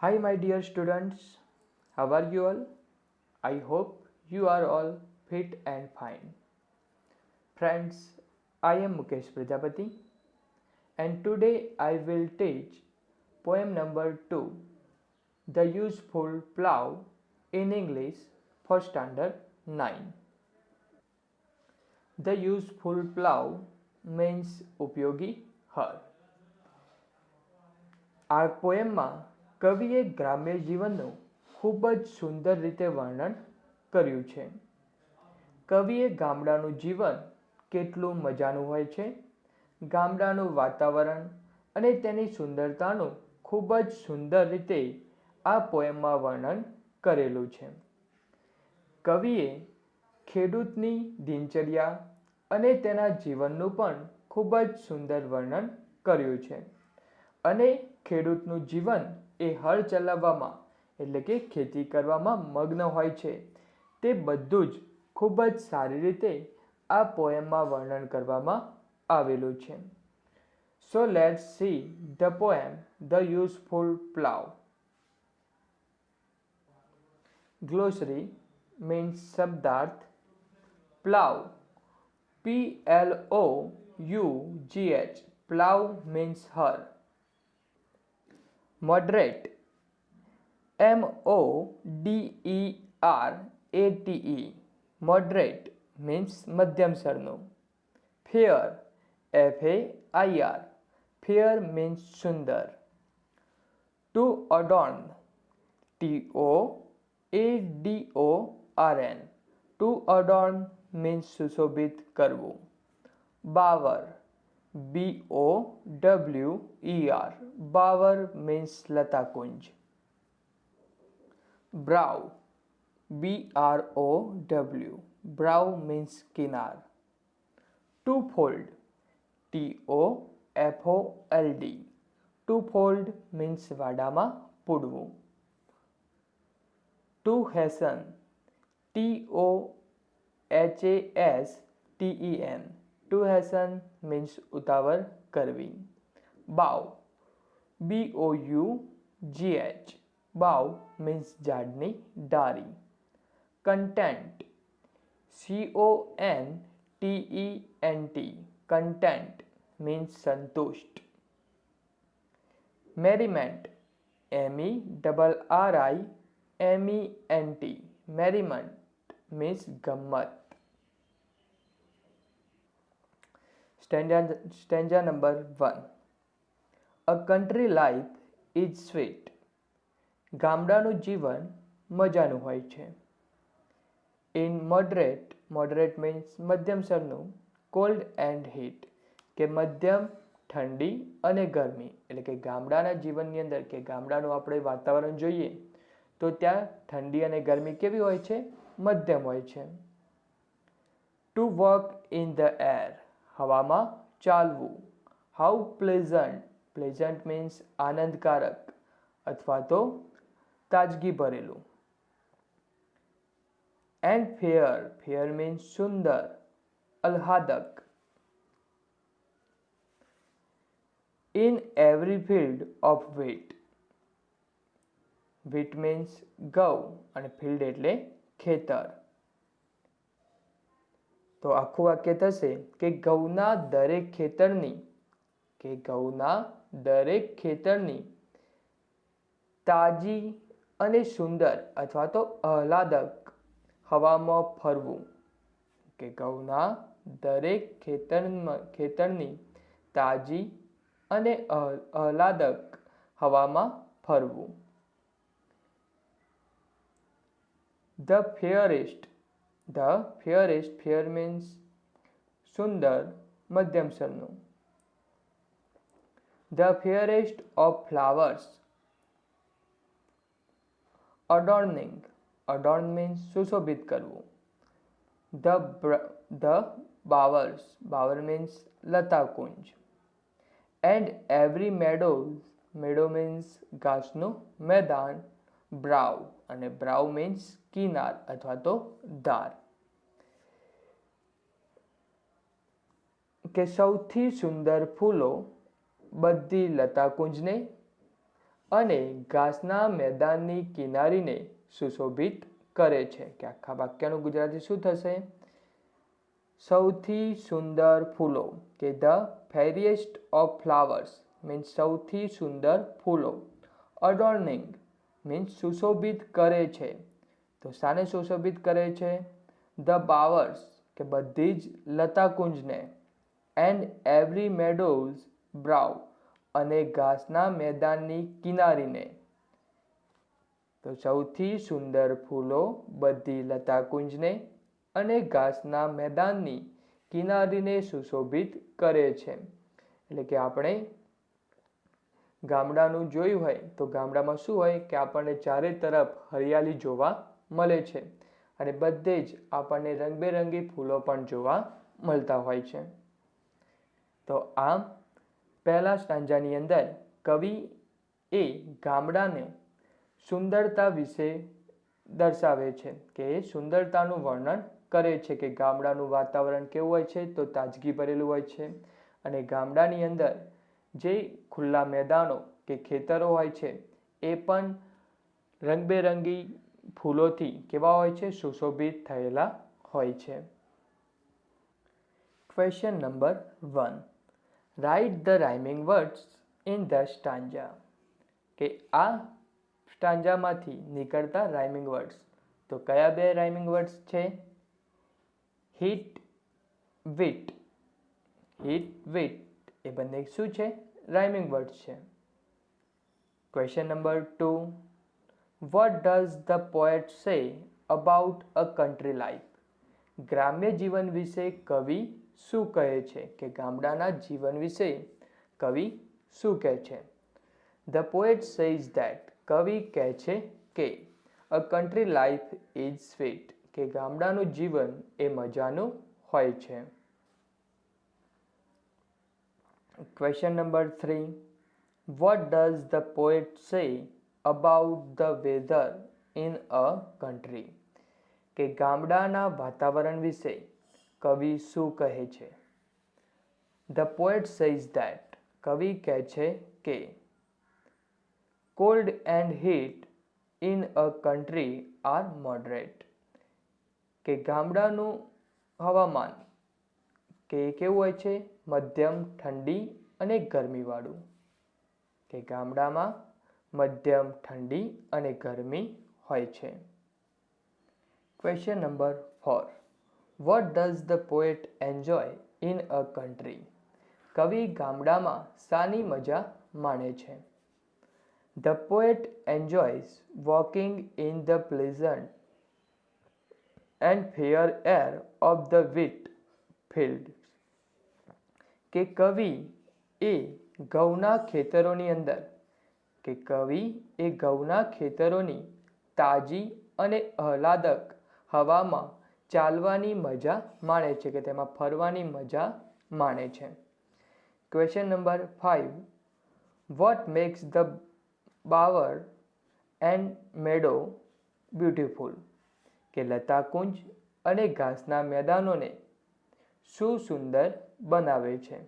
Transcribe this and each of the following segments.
Hi, my dear students. How are you all? I hope you are all fit and fine. Friends, I am Mukesh Prajapati, and today I will teach poem number 2, The Useful Plough, in English for Standard 9. The useful plough means ઉપયોગી હળ. આ પોએમમાં કવિએ ગ્રામ્ય જીવનનું ખૂબ જ સુંદર રીતે વર્ણન કર્યું છે. કવિએ ગામડાનું જીવન કેટલું મજાનું હોય છે, ગામડાનું વાતાવરણ અને તેની સુંદરતાનું ખૂબ જ સુંદર રીતે આ પોએમમાં વર્ણન કરેલું છે. કવિએ ખેડૂતની દિનચર્યા અને તેના જીવનનું પણ ખૂબ જ સુંદર વર્ણન કર્યું છે. અને ખેડૂતનું જીવન એ હળ ચલાવવામાં એટલે કે ખેતી કરવામાં મગ્ન હોય છે, તે બધું જ ખૂબ જ સારી રીતે આ પોએમમાં વર્ણન કરવામાં આવેલું છે. So let's see the poem the useful plough. Glossary means શબ્દાર્થ. પ્લાવ, PLOUGH, પ્લાવ means હળ. Moderate, MODERATE, moderate means મધ્યમ સરનું. Fair, FAIR, fair means Sundar. To adorn, TOADORN, to adorn means સુશોભિત કરવું. Bower, BOWER, bower means લતાકુંજ. Brow, BROW, brow means કિનાર. Twofold, TOFOLD, twofold means વાડામાં પૂડવું. To hasten, TOHASTEN, to hasten means ઉતાવળ કરવી. Bough, BOUGH, bough means ઝાડની ડાળી. Content, CONTENT, content means સંતુષ્ટ. Merriment, MERRIMENT, merriment means ગમ્મત. Stanza number 1. A country life is sweet. ગામડાનું જીવન મજાનું હોય છે. In moderate, moderate means મધ્યમ સરનું. Cold and heat, કે મધ્યમ ઠંડી અને ગરમી. એટલે કે ગામડાના જીવનની અંદર કે ગામડાનું આપણે વાતાવરણ જોઈએ તો ત્યાં ઠંડી અને ગરમી કેવી હોય છે? મધ્યમ હોય છે. To walk in the air, હવામાં ચાલવું. How pleasant, pleasant means આનંદકારક અથવા તો તાજગી ભરેલું. And fair, fair means Sundar, આહ્લાદક. In every field of wheat, wheat means ઘઉં અને field એટલે ખેતર. તો આખું વાક્ય થશે કે ઘઉંના દરેક ખેતરની તાજી અને સુંદર અથવા તો આહ્લાદક હવામાં ફરવું. કે ઘઉંના દરેક ખેતરની તાજી અને આહ્લાદક હવામાં ફરવું. The fairest, fair means સુંદર મધ્યમ સરનું. The fairest of flowers, adorning, adorn means સુશોભિત કરવું. The bowers, bower means લતાકુંજ. And every meadow, meadow means ઘાસનું મેદાન. Brow, અને brow means કિનાર અથવા તો ધાર. કે સૌથી સુંદર ફૂલો બધી લતાકુંજને અને ઘાસના મેદાનની કિનારીને સુશોભિત કરે છે. કે આખા વાક્યનું ગુજરાતી શું થશે? સૌથી સુંદર ફૂલો, કે ધ ફેરિયેસ્ટ ઓફ ફ્લાવર્સ મીન્સ સૌથી સુંદર ફૂલો. અડોર્નિંગ મીન્સ સુશોભિત કરે છે. તો શાને સુશોભિત કરે છે? ધ બાવર્સ, કે બધી જ લતાકુંજને. એન્ડ એવરી મેડોઝ બ્રાઉ, અને ઘાસના મેદાનની કિનારીને. તો સૌથી સુંદર ફૂલો બધી લતાકુંજને અને ઘાસના મેદાનની કિનારીને સુશોભિત કરે છે. એટલે કે આપણે ગામડાનું જોયું હોય તો ગામડામાં શું હોય કે આપણને ચારે તરફ હરિયાળી જોવા મળે છે અને બધે જ આપણને રંગબેરંગી ફૂલો પણ જોવા મળતા હોય છે. તો આમ પહેલા સ્ટાન્જાની અંદર કવિ એ ગામડાને સુંદરતા વિશે દર્શાવે છે, કે એ સુંદરતાનું વર્ણન કરે છે કે ગામડાનું વાતાવરણ કેવું હોય છે? તો તાજગી ભરેલું હોય છે. અને ગામડાની અંદર જે ખુલ્લા મેદાનો કે ખેતરો હોય છે એ પણ રંગબેરંગી ફૂલોથી કેવા હોય છે? સુશોભિત થયેલા હોય છે. Question number 1. Write the rhyming words in the stanza. કે આ સ્ટાન્જામાંથી નીકળતા રાઇમિંગ વર્ડ્સ. તો કયા બે રાઇમિંગ વર્ડ્સ છે? Hit, wit. હિટ, વિટ એ બંને શું છે? રાઇમિંગ વર્ડ્સ છે. Question number 2. What does the poet say about a country life. ગ્રામ્ય જીવન વિશે કવિ શું કહે છે? કે ગામડાના જીવન વિશે કવિ શું કહે છે? The poet says that. કવિ કહે છે કે a country life is sweet. કે ગામડાનું જીવન એ મજાનું હોય છે. Question number 3. What does the poet say about the weather in a country. કે ગામડાના વાતાવરણ વિશે કવિ શું કહે છે? The poet says that. કવિ કહે છે કે cold and heat in a country are moderate. કે ગામડાનું હવામાન કે કેવું હોય છે? મધ્યમ ઠંડી અને ગરમીવાળું. કે ગામડામાં મધ્યમ ઠંડી અને ગરમી હોય છે. Question number 4. What does the poet enjoy in a country. કવિ ગામડામાં શાની મજા માણે છે? The poet enjoys walking in the pleasant and fair air of the wheat fields. કે કવિ એ ઘઉંના ખેતરોની અંદર કે કવિ એ ઘઉંના ખેતરોની તાજી અને આહલાદક હવામાં ચાલવાની મજા માણે છે, કે તેમાં ફરવાની મજા માણે છે. Question number 5. What makes the bower and meadow beautiful. કે લતાકુંજ અને ઘાસના મેદાનોને શું સુંદર બનાવે છે?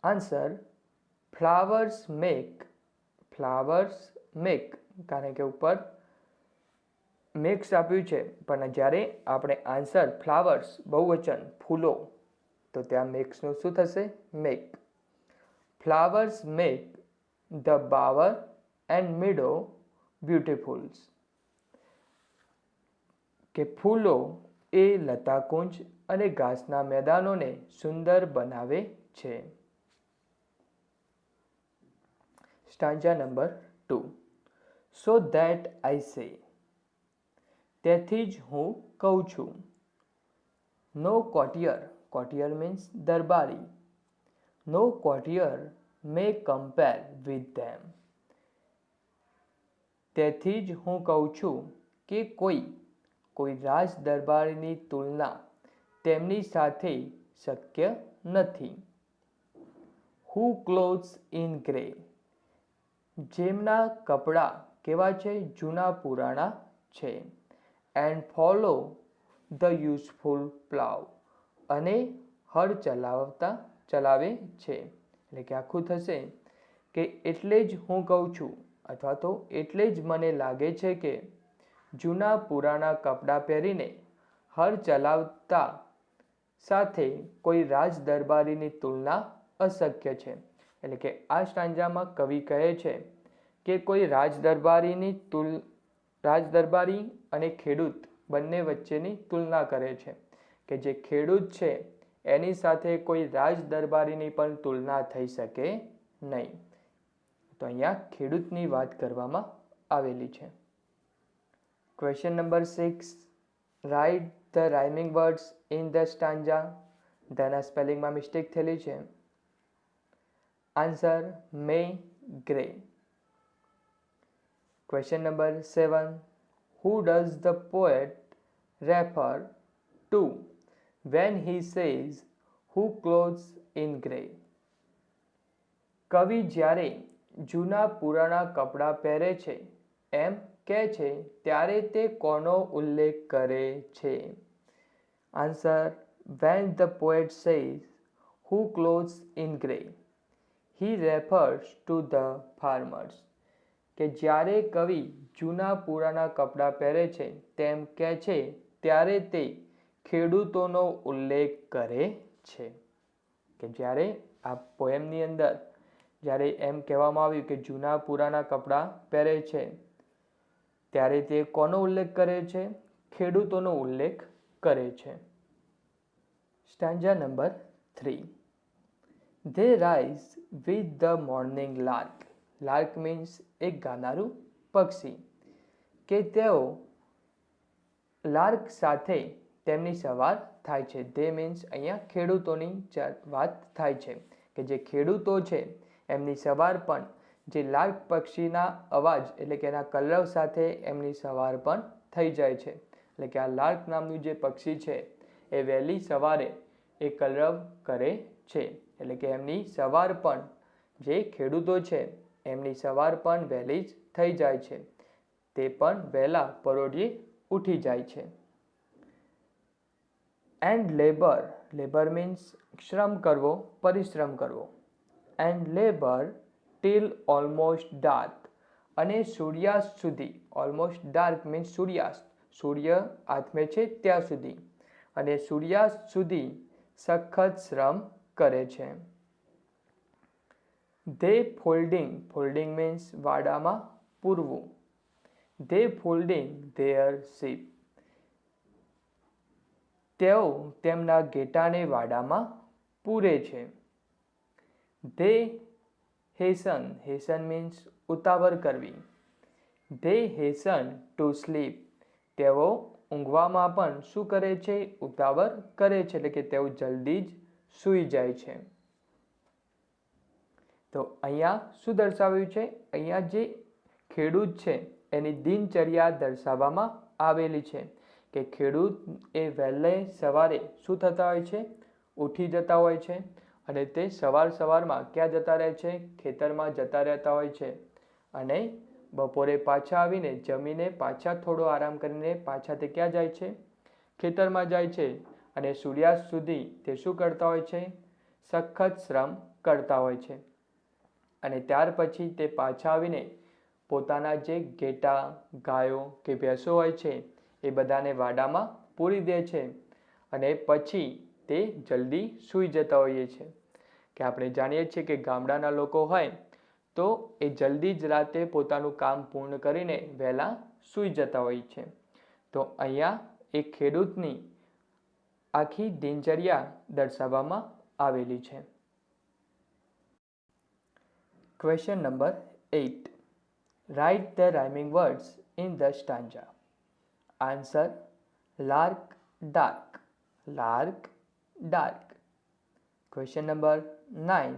Answer flowers make. Flowers make, કારણ કે ઉપર મેક્સ આપ્યું છે પણ જ્યારે આપણે આન્સર ફ્લાવર્સ બહુવચન ફૂલો તો ત્યાં મેક્સનું શું થશે? Make. Flowers make the bower and meadow beautifuls. કે ફૂલો એ લતાકુંજ અને ઘાસના મેદાનોને સુંદર બનાવે છે. Stanza number 2. So that I say. તેથી જ હું કહું છું. No courtier. કોટિયર મીન્સ દરબારી. No courtier may compare with them. તેથી જ હું કહું છું કે કોઈ રાજ દરબારીની તુલના તેમની સાથે શક્ય નથી. હુ ક્લોથ્સ ઇન ગ્રે. જેમના કપડાં કેવા છે? જૂના પુરાણા છે. And follow the useful plough. અને હળ ચલાવે છે. એટલે કે આખું થશે કે એટલે જ હું કહું છું અથવા તો એટલે જ મને લાગે છે કે જૂના પુરાણા કપડાં પહેરીને હળ ચલાવતા સાથે કોઈ રાજ દરબારીની તુલના અશક્ય છે. એટલે કે આ સ્ટાન્જામાં કવિ કહે છે કે કોઈ રાજદરબારી અને ખેડૂત બંને વચ્ચેની તુલના કરે છે કે જે ખેડૂત છે એની સાથે કોઈ રાજદરબારીની પણ તુલના થઈ શકે નહીં. તો અહીંયા ખેડૂતની વાત કરવામાં આવેલી છે. Question number 6, right the rhyming words in the stanza. તેના સ્પેલિંગમાં મિસ્ટેક થયેલી છે. Answer May grey. Question number 7, who does the poet refer to when he says who clothes in grey? કવિ જ્યારે જૂના પુરાણા કપડાં પહેરે છે એમ કહે છે ત્યારે તે કોનો ઉલ્લેખ કરે છે? Answer, when the poet says who clothes in grey, he refers to the farmers. કે જ્યારે કવિ જૂના પુરાણા કપડાં પહેરે છે તેમ કહે છે ત્યારે તે ખેડૂતોનો ઉલ્લેખ કરે છે. કે જ્યારે આ પોએમની અંદર જ્યારે એમ કહેવામાં આવ્યું કે જૂના પુરાણા કપડાં પહેરે છે ત્યારે તે કોનો ઉલ્લેખ કરે છે? ખેડૂતોનો ઉલ્લેખ કરે છે. Stanza number 3, they rise with the morning lark. Lark means એક ગાનારું પક્ષી. કે તેઓ લાર્ક સાથે તેમની સવાર થાય છે. તે મીન્સ અહીંયા ખેડૂતોની વાત થાય છે કે જે ખેડૂતો છે એમની સવાર પણ જે લાર્ક પક્ષીના અવાજ એટલે કે એના કલરવ સાથે એમની સવાર પણ થઈ જાય છે. એટલે કે આ લાર્ક નામનું જે પક્ષી છે એ વહેલી સવારે એ કલરવ કરે છે. એટલે કે એમની સવાર પણ જે ખેડૂતો છે એમની સવાર પણ વહેલી જ થઈ જાય છે. તે પણ વહેલા પરોઢિયે ઉઠી જાય છે. એન્ડ લેબર મીન્સ શ્રમ કરવો, પરિશ્રમ કરવો. And labour till almost dark, અને સૂર્યાસ્ત સુધી. ઓલમોસ્ટ ડાર્ક મીન્સ સૂર્યાસ્ત, સૂર્ય આથમે છે ત્યાં સુધી, અને સૂર્યાસ્ત સુધી સખત શ્રમ કરે છે. they folding means વાડામાં પૂરવું. they folding their sheep, તેઓ તેમના ઘેટાને વાડામાં પૂરે છે. they hasten means ઉતાવળ કરવી. they hasten to sleep, તેઓ ઊંઘવામાં પણ શું કરે છે? ઉતાવળ કરે છે. એટલે કે તેઓ જલ્દી જ સૂઈ જાય છે. તો અહીંયા શું દર્શાવ્યું છે? અહીંયા જે ખેડૂત છે એની દિનચર્યા દર્શાવવામાં આવેલી છે કે ખેડૂત એ વહેલે સવારે શું થતા હોય છે? ઉઠી જતા હોય છે, અને તે સવારમાં ક્યાં જતા રહે છે? ખેતરમાં જતા રહેતા હોય છે, અને બપોરે પાછા આવીને જમીને પાછા થોડો આરામ કરીને પાછા તે ક્યાં જાય છે? ખેતરમાં જાય છે. અને સૂર્યાસ્ત સુધી તે શું કરતા હોય છે? સખત શ્રમ કરતા હોય છે. અને ત્યાર પછી તે પાછા આવીને પોતાના જે ઘેટા, ગાયો કે ભેંસો હોય છે એ બધાને વાડામાં પૂરી દે છે, અને પછી તે જલ્દી સૂઈ જતા હોઈએ છે. કે આપણે જાણીએ છીએ કે ગામડાના લોકો હોય તો એ જલ્દી જ રાતે પોતાનું કામ પૂર્ણ કરીને વહેલા સૂઈ જતા હોય છે. તો અહીંયા એક ખેડૂતની આખી દિનચર્યા દર્શાવવામાં આવેલી છે. Question number 8. Write the rhyming words in the stanza. Answer, lark, dark. Lark, dark. Question number 9.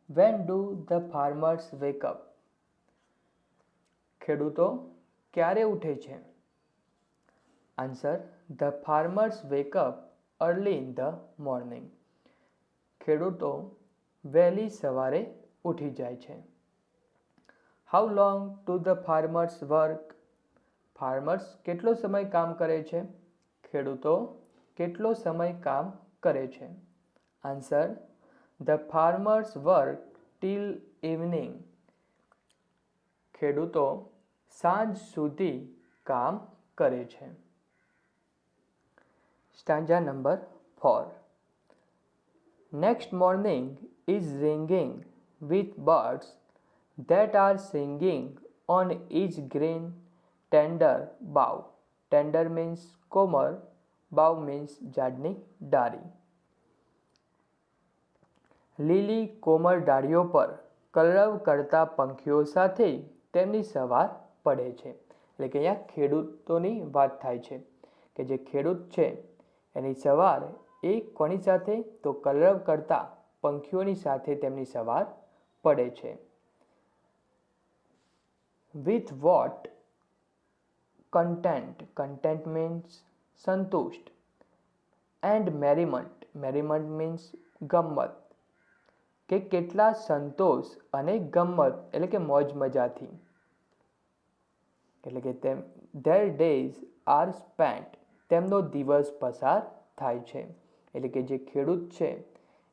When do the farmers wake up? ખેડૂતો ક્યારે ઉઠે છે? Answer, the farmers wake up early in the morning. ખેડૂતો વહેલી સવારે ઉઠી જાય છે. How long do the farmers work? Farmers કેટલો સમય કામ કરે છે? ખેડૂતો કેટલો સમય કામ કરે છે? Answer, the farmers work till evening. ખેડૂતો સાંજ સુધી કામ કરે છે. Stanza number 4. Next morning is ringing with birds that are singing on each green tender bough. Tender means કોમળ, bough means ઝાડની ડાળી. લીલી કોમળ ડાળીઓ પર કલરવ કરતા પંખીઓ સાથે તેમની સવાર પડે છે. એટલે કે અહીંયા ખેડૂતોની વાત થાય છે કે જે ખેડૂત છે એની સવાર એ કોની સાથે, તો કલરવ કરતા પંખીઓની સાથે તેમની સવાર પડે છે. With what content? Content means સંતુષ્ટ. And merriment. Merriment means ગમ્મત. કે કેટલા સંતોષ અને ગમ્મત એટલે કે મોજ મજાથી. એટલે કે their days are spent. તેમનો દિવસ પસાર થાય છે. એટલે કે જે ખેડૂત છે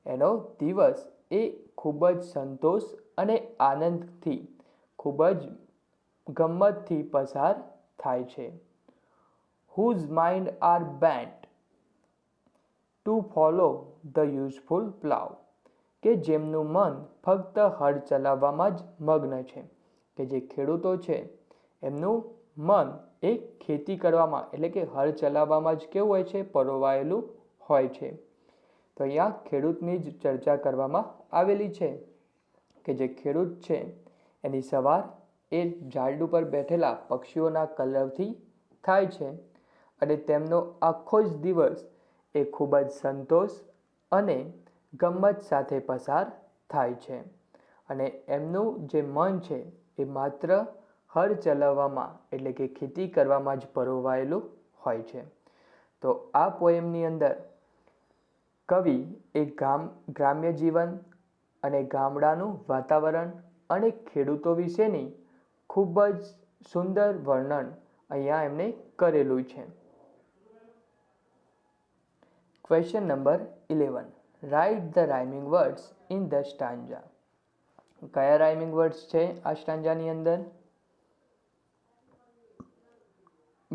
એનો દિવસ એ ખૂબ જ સંતોષ અને આનંદથી, ખૂબ જ ગમ્મતથી પસાર થાય છે. Whose mind are bent to follow the useful plough. કે જેમનું મન ફક્ત હળ ચલાવવામાં જ મગ્ન છે. કે જે ખેડૂતો છે એમનું મન એ ખેતી કરવામાં એટલે કે હળ ચલાવવામાં જ કેવું હોય છે, પરોવાયેલું હોય છે. તો અહીંયા ખેડૂતની જ ચર્ચા કરવામાં આવેલી છે કે જે ખેડૂત છે એની સવાર એ ઝાડ ઉપર બેઠેલા પક્ષીઓના કલરવથી થાય છે અને તેમનો આખો જ દિવસ એ ખૂબ જ સંતોષ અને ગમ્મત સાથે પસાર થાય છે. અને એમનું જે મન છે એ માત્ર હળ ચલાવવામાં એટલે કે ખેતી કરવામાં જ પરોવાયેલું હોય છે. તો આ પોએમની અંદર કવિ એ ગ્રામ્ય જીવન અને ગામડાનું વાતાવરણ અને ખેડૂતો વિશેની ખૂબ જ સુંદર વર્ણન અહીંયા એમણે કરેલું છે. Question number 11. Right the rhyming words in the stanza. કયા રાઇમિંગ વર્ડ્સ છે આ સ્ટાન્જાની અંદર?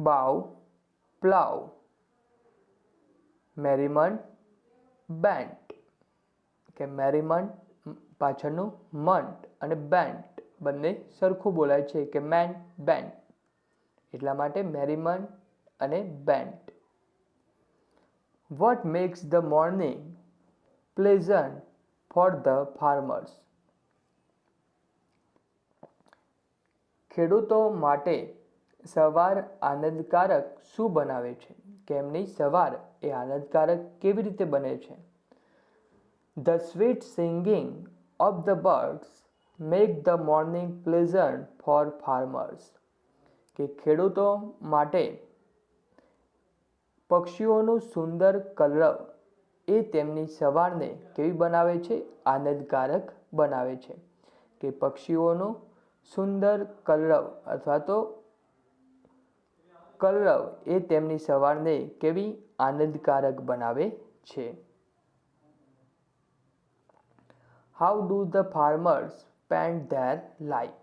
bough, plough, merriment, bent. કે merriment પાછળનું મન્ટ અને બેન્ટ બંને સરખું બોલાય છે કે મેન્ટ બેન્ટ, એટલા માટે merriment અને bent. What makes the morning pleasant for the farmers? ખેડૂતો માટે સવાર આનંદકારક શું બનાવે છે? કે એમની સવાર એ આનંદકારક કેવી રીતે બને છે? The sweet singing of the birds make the morning pleasant for farmers. કે ખેડૂતો માટે પક્ષીઓનું સુંદર કલરવ એ તેમની સવારને કેવી બનાવે છે? આનંદકારક બનાવે છે. કે પક્ષીઓનું સુંદર કલરવ અથવા તો કલરવ એ તેમની સવારને કેવી આનંદકારક બનાવે છે. How do the farmers spend their life?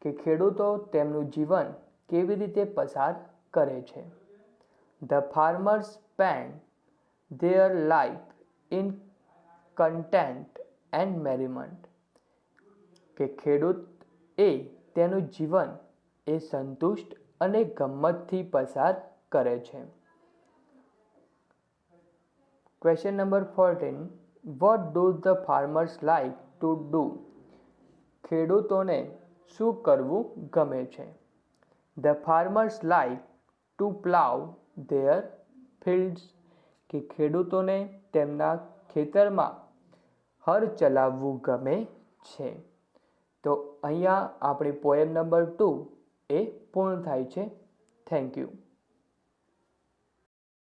કે ખેડૂતો તેમનું જીવન કેવી રીતે પસાર કરે છે? The farmers spend their life in content and merriment. કે ખેડૂત એ તેનું જીવન એ સંતુષ્ટ અને ગમ્મતથી પસાર કરે છે. Question number 14. What do the farmers like to do? ખેડૂતોને શું કરવું ગમે છે? The farmers like to plough their fields. કે ખેડૂતોને તેમના ખેતરમાં હળ ચલાવવું ગમે છે. તો અહીંયા આપણી પોએમ નંબર 2 એ પૂર્ણ થાય છે. Thank you.